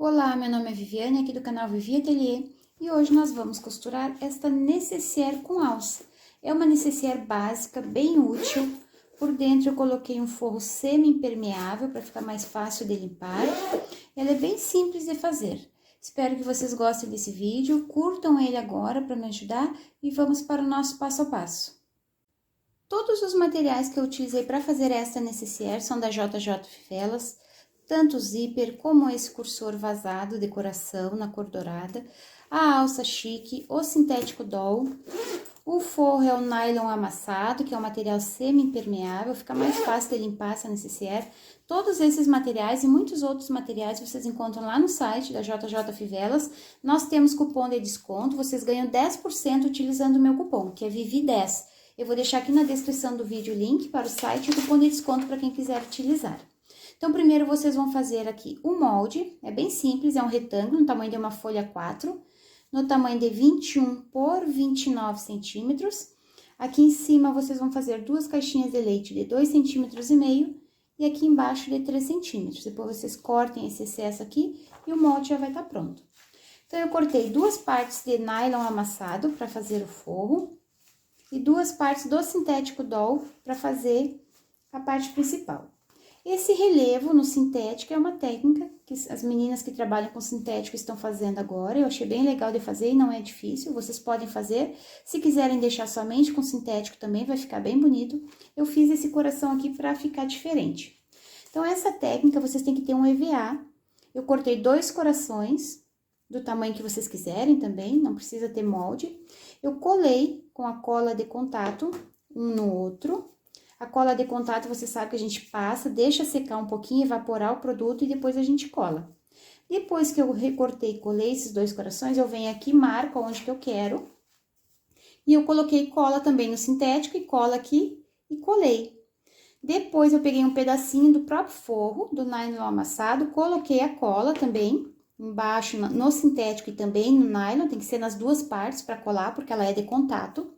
Olá, meu nome é Viviane, aqui do canal Vivi Atelier, e hoje nós vamos costurar esta nécessaire com alça. É uma nécessaire básica, bem útil. Por dentro eu coloquei um forro semi-impermeável para ficar mais fácil de limpar. Ela é bem simples de fazer. Espero que vocês gostem desse vídeo, curtam ele agora para me ajudar e vamos para o nosso passo a passo. Todos os materiais que eu utilizei para fazer esta nécessaire são da JJ Fivelas, tanto o zíper como esse cursor vazado, decoração na cor dourada, a alça chique, o sintético doll, o forro é o nylon amassado, que é um material semi-impermeável, fica mais fácil de limpar essa nécessaire. Todos esses materiais e muitos outros materiais vocês encontram lá no site da JJ Fivelas. Nós temos cupom de desconto, vocês ganham 10% utilizando o meu cupom, que é VIVI10. Eu vou deixar aqui na descrição do vídeo o link para o site e o cupom de desconto para quem quiser utilizar. Então, primeiro vocês vão fazer aqui o molde, é bem simples, é um retângulo no tamanho de uma folha 4, no tamanho de 21 por 29 centímetros. Aqui em cima vocês vão fazer duas caixinhas de leite de 2,5 centímetros e aqui embaixo de 3 centímetros. Depois vocês cortem esse excesso aqui e o molde já vai estar pronto. Então, eu cortei duas partes de nylon amassado para fazer o forro e duas partes do sintético doll para fazer a parte principal. Esse relevo no sintético é uma técnica que as meninas que trabalham com sintético estão fazendo agora. Eu achei bem legal de fazer e não é difícil, vocês podem fazer. Se quiserem deixar somente com sintético também vai ficar bem bonito. Eu fiz esse coração aqui para ficar diferente. Então, essa técnica vocês têm que ter um EVA. Eu cortei dois corações, do tamanho que vocês quiserem também, não precisa ter molde. Eu colei com a cola de contato um no outro. A cola de contato, você sabe que a gente passa, deixa secar um pouquinho, evaporar o produto e depois a gente cola. Depois que eu recortei e colei esses dois corações, eu venho aqui, marco onde que eu quero. E eu coloquei cola também no sintético e cola aqui e colei. Depois eu peguei um pedacinho do próprio forro, do nylon amassado, coloquei a cola também, embaixo no sintético e também no nylon, tem que ser nas duas partes para colar, porque ela é de contato.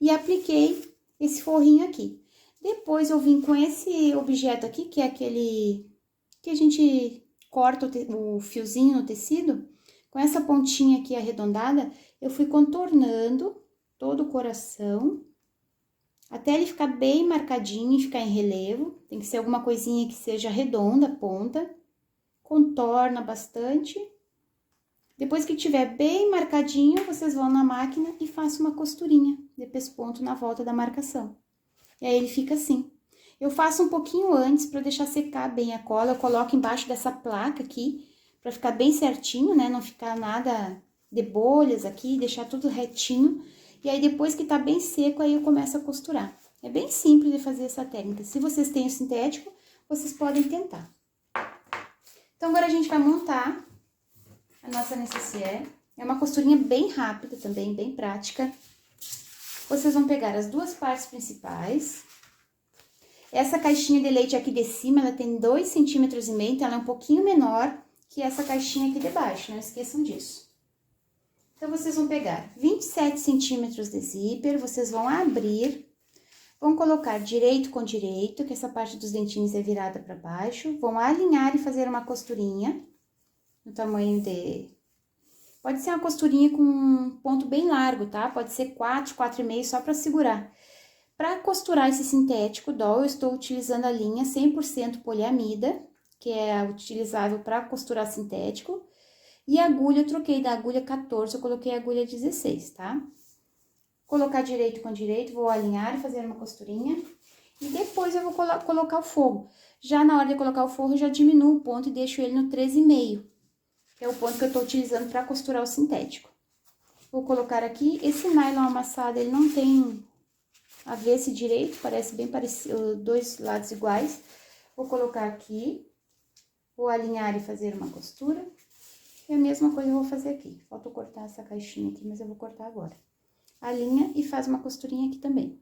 E apliquei esse forrinho aqui. Depois, eu vim com esse objeto aqui, que é aquele que a gente corta o fiozinho no tecido. Com essa pontinha aqui arredondada, eu fui contornando todo o coração, até ele ficar bem marcadinho e ficar em relevo. Tem que ser alguma coisinha que seja redonda a ponta. Contorna bastante. Depois que tiver bem marcadinho, vocês vão na máquina e façam uma costurinha de pesponto na volta da marcação. E aí, ele fica assim. Eu faço um pouquinho antes para deixar secar bem a cola. Eu coloco embaixo dessa placa aqui, para ficar bem certinho, né? Não ficar nada de bolhas aqui, deixar tudo retinho. E aí, depois que tá bem seco, aí eu começo a costurar. É bem simples de fazer essa técnica. Se vocês têm o sintético, vocês podem tentar. Então, agora a gente vai montar a nossa nécessaire. É uma costurinha bem rápida também, bem prática. Vocês vão pegar as duas partes principais. Essa caixinha de leite aqui de cima, ela tem 2,5 centímetros, então ela é um pouquinho menor que essa caixinha aqui de baixo, não esqueçam disso. Então, vocês vão pegar 27 centímetros de zíper, vocês vão abrir, vão colocar direito com direito, que essa parte dos dentinhos é virada para baixo, vão alinhar e fazer uma costurinha no tamanho de... Pode ser uma costurinha com um ponto bem largo, tá? Pode ser 4, 4,5, só para segurar. Para costurar esse sintético doll, eu estou utilizando a linha 100% poliamida, que é utilizável para costurar sintético. E a agulha, eu troquei da agulha 14, eu coloquei a agulha 16, tá? Colocar direito com direito, vou alinhar e fazer uma costurinha. E depois eu vou colocar o forro. Já na hora de colocar o forro, eu já diminuo o ponto e deixo ele no 13,5, que é o ponto que eu tô utilizando para costurar o sintético. Vou colocar aqui, esse nylon amassado, ele não tem avesso e direito, parece bem parecido, dois lados iguais. Vou colocar aqui, vou alinhar e fazer uma costura. E a mesma coisa eu vou fazer aqui. Falta eu cortar essa caixinha aqui, mas eu vou cortar agora. Alinha e faz uma costurinha aqui também.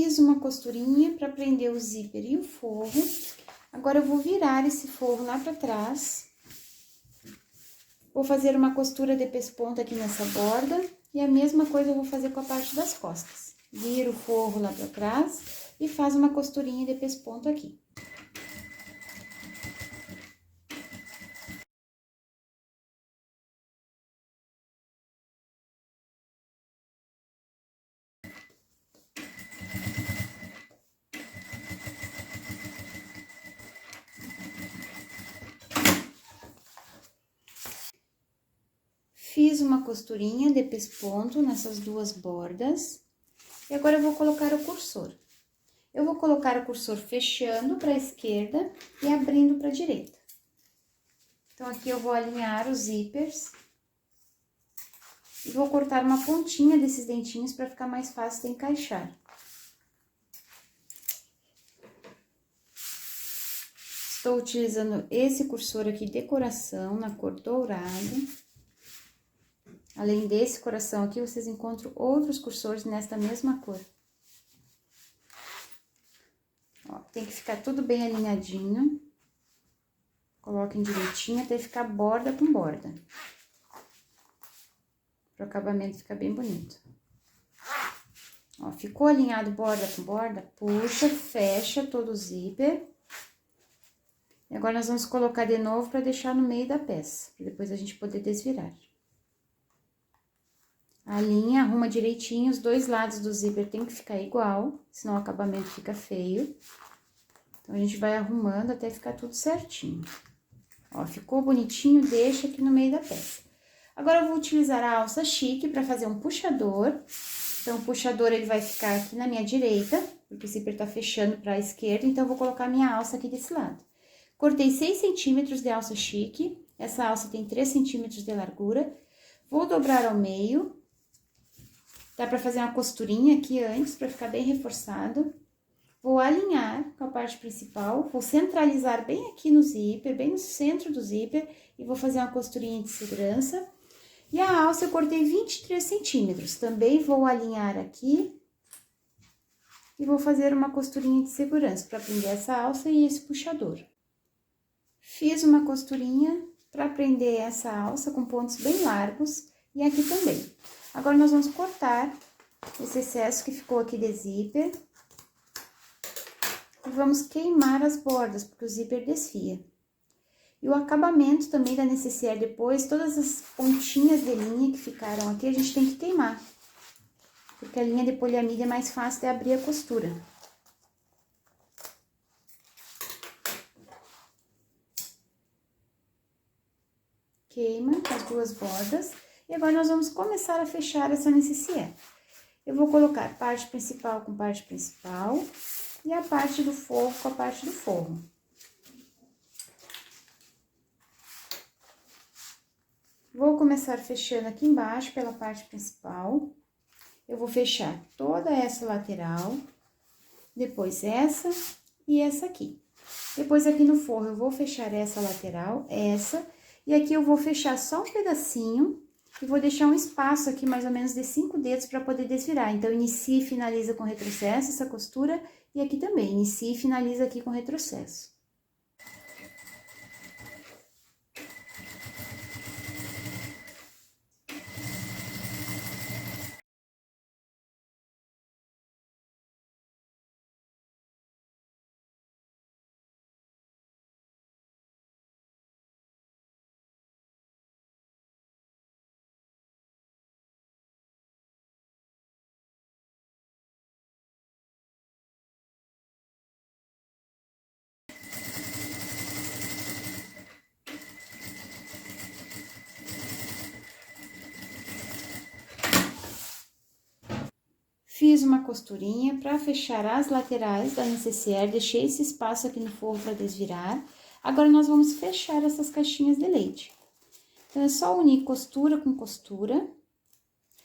Fiz uma costurinha para prender o zíper e o forro. Agora, eu vou virar esse forro lá para trás. Vou fazer uma costura de pesponta aqui nessa borda. E a mesma coisa eu vou fazer com a parte das costas. Vira o forro lá para trás e faz uma costurinha de pesponta aqui. Fiz uma costurinha de pesponto nessas duas bordas. E agora eu vou colocar o cursor. Eu vou colocar o cursor fechando para a esquerda e abrindo para a direita. Então, aqui eu vou alinhar os zíperes. E vou cortar uma pontinha desses dentinhos para ficar mais fácil de encaixar. Estou utilizando esse cursor aqui de coração, na cor dourada. Além desse coração aqui, vocês encontram outros cursores nesta mesma cor. Ó, tem que ficar tudo bem alinhadinho. Coloquem direitinho até ficar borda com borda. Para o acabamento ficar bem bonito. Ó, ficou alinhado borda com borda, puxa, fecha todo o zíper. E agora, nós vamos colocar de novo para deixar no meio da peça, para depois a gente poder desvirar. Alinha, arruma direitinho, os dois lados do zíper tem que ficar igual, senão o acabamento fica feio. Então, a gente vai arrumando até ficar tudo certinho. Ó, ficou bonitinho, deixa aqui no meio da peça. Agora, eu vou utilizar a alça chique para fazer um puxador. Então, o puxador, ele vai ficar aqui na minha direita, porque o zíper tá fechando para a esquerda, então, eu vou colocar a minha alça aqui desse lado. Cortei 6 centímetros de alça chique, essa alça tem 3 centímetros de largura. Vou dobrar ao meio. Dá pra fazer uma costurinha aqui antes, pra ficar bem reforçado. Vou alinhar com a parte principal, vou centralizar bem aqui no zíper, bem no centro do zíper, e vou fazer uma costurinha de segurança. E a alça eu cortei 23 centímetros, também vou alinhar aqui. E vou fazer uma costurinha de segurança pra prender essa alça e esse puxador. Fiz uma costurinha pra prender essa alça com pontos bem largos, e aqui também. Agora, nós vamos cortar esse excesso que ficou aqui de zíper. E vamos queimar as bordas, porque o zíper desfia. E o acabamento também da necessaire depois, todas as pontinhas de linha que ficaram aqui, a gente tem que queimar. Porque a linha de poliamide é mais fácil de abrir a costura. Queima as duas bordas. E agora, nós vamos começar a fechar essa necessaire. Eu vou colocar parte principal com parte principal e a parte do forro com a parte do forro. Vou começar fechando aqui embaixo pela parte principal. Eu vou fechar toda essa lateral, depois essa e essa aqui. Depois, aqui no forro, eu vou fechar essa lateral, essa, e aqui eu vou fechar só um pedacinho. E vou deixar um espaço aqui, mais ou menos, de 5 dedos para poder desvirar. Então, inicia e finaliza com retrocesso essa costura. E aqui também, inicia e finaliza aqui com retrocesso. Fiz uma costurinha para fechar as laterais da necessaire, deixei esse espaço aqui no forro para desvirar. Agora, nós vamos fechar essas caixinhas de leite. Então, é só unir costura com costura,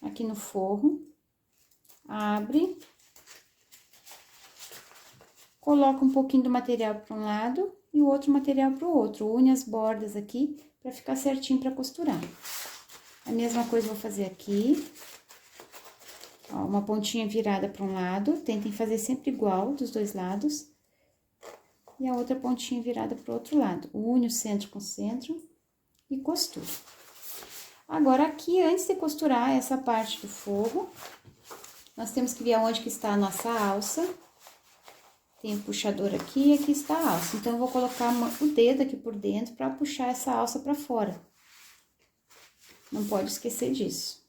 aqui no forro, abre, coloca um pouquinho do material para um lado e o outro material para o outro, une as bordas aqui para ficar certinho para costurar. A mesma coisa eu vou fazer aqui. Ó, uma pontinha virada para um lado, tentem fazer sempre igual dos dois lados. E a outra pontinha virada para o outro lado. Une o centro com o centro e costura. Agora, aqui, antes de costurar essa parte do forro, nós temos que ver aonde que está a nossa alça. Tem o puxador aqui e aqui está a alça. Então, eu vou colocar o dedo aqui por dentro para puxar essa alça para fora. Não pode esquecer disso.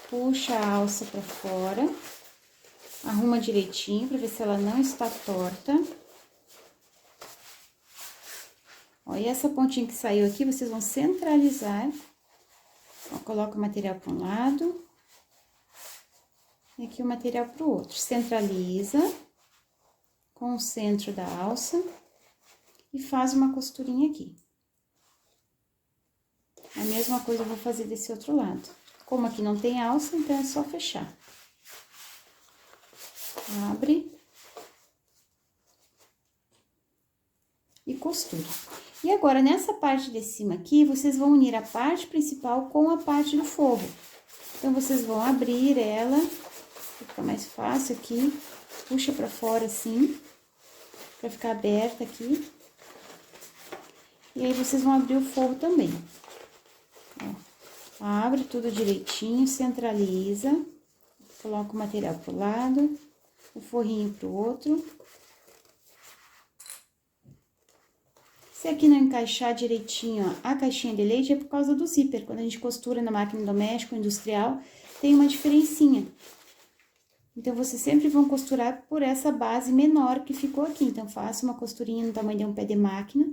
Puxa a alça para fora, arruma direitinho para ver se ela não está torta. Ó, e essa pontinha que saiu aqui, vocês vão centralizar. Ó, coloca o material para um lado e aqui o material para o outro. Centraliza com o centro da alça e faz uma costurinha aqui. A mesma coisa eu vou fazer desse outro lado. Como aqui não tem alça, então é só fechar. Abre. E costura. E agora, nessa parte de cima aqui, vocês vão unir a parte principal com a parte do forro. Então, vocês vão abrir ela, fica mais fácil aqui. Puxa pra fora assim, pra ficar aberta aqui. E aí, vocês vão abrir o forro também. Ó. Abre tudo direitinho, centraliza, coloca o material pro lado, o forrinho pro outro. Se aqui não encaixar direitinho, ó, a caixinha de leite é por causa do zíper. Quando a gente costura na máquina doméstica ou industrial, tem uma diferencinha. Então, vocês sempre vão costurar por essa base menor que ficou aqui. Então, faça uma costurinha no tamanho de um pé de máquina.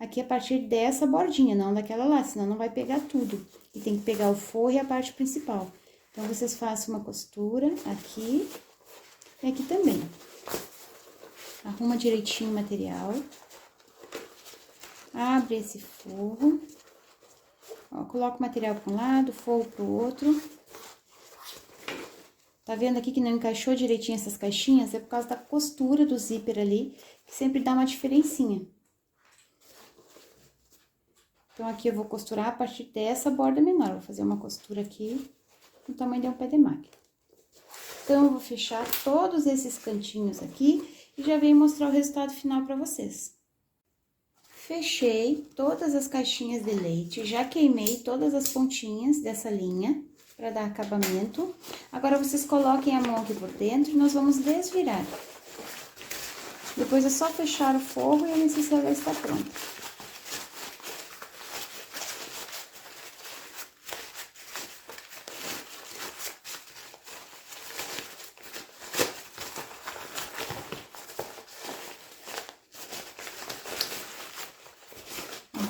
Aqui a partir dessa bordinha, não daquela lá, senão não vai pegar tudo. E tem que pegar o forro e a parte principal. Então, vocês façam uma costura aqui e aqui também. Arruma direitinho o material. Abre esse forro. Ó, coloca o material para um lado, o forro para o outro. Tá vendo aqui que não encaixou direitinho essas caixinhas? É por causa da costura do zíper ali, que sempre dá uma diferencinha. Então, aqui eu vou costurar a partir dessa borda menor. Vou fazer uma costura aqui, no tamanho de um pé de máquina. Então, eu vou fechar todos esses cantinhos aqui e já venho mostrar o resultado final pra vocês. Fechei todas as caixinhas de leite, já queimei todas as pontinhas dessa linha pra dar acabamento. Agora, vocês coloquem a mão aqui por dentro e nós vamos desvirar. Depois é só fechar o forro e a necessaire já está pronta.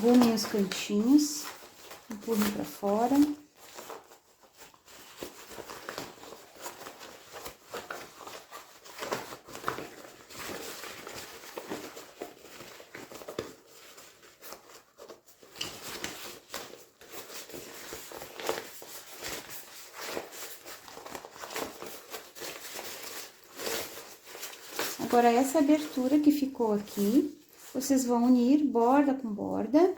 Arrumem os cantinhos, empurrem pra fora. Agora, essa abertura que ficou aqui, vocês vão unir borda com borda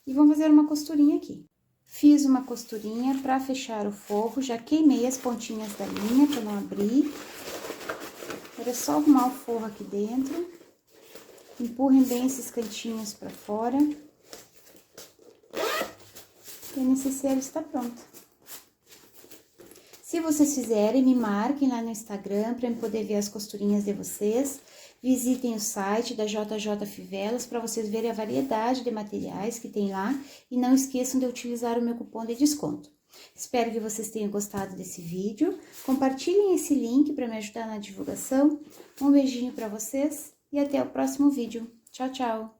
e vão fazer uma costurinha aqui. Fiz uma costurinha para fechar o forro, já queimei as pontinhas da linha para não abrir. Agora é só arrumar o forro aqui dentro. Empurrem bem esses cantinhos para fora. E a necessaire está pronta. Se vocês fizerem, me marquem lá no Instagram para eu poder ver as costurinhas de vocês. Visitem o site da JJ Fivelas para vocês verem a variedade de materiais que tem lá. E não esqueçam de utilizar o meu cupom de desconto. Espero que vocês tenham gostado desse vídeo. Compartilhem esse link para me ajudar na divulgação. Um beijinho para vocês e até o próximo vídeo. Tchau, tchau!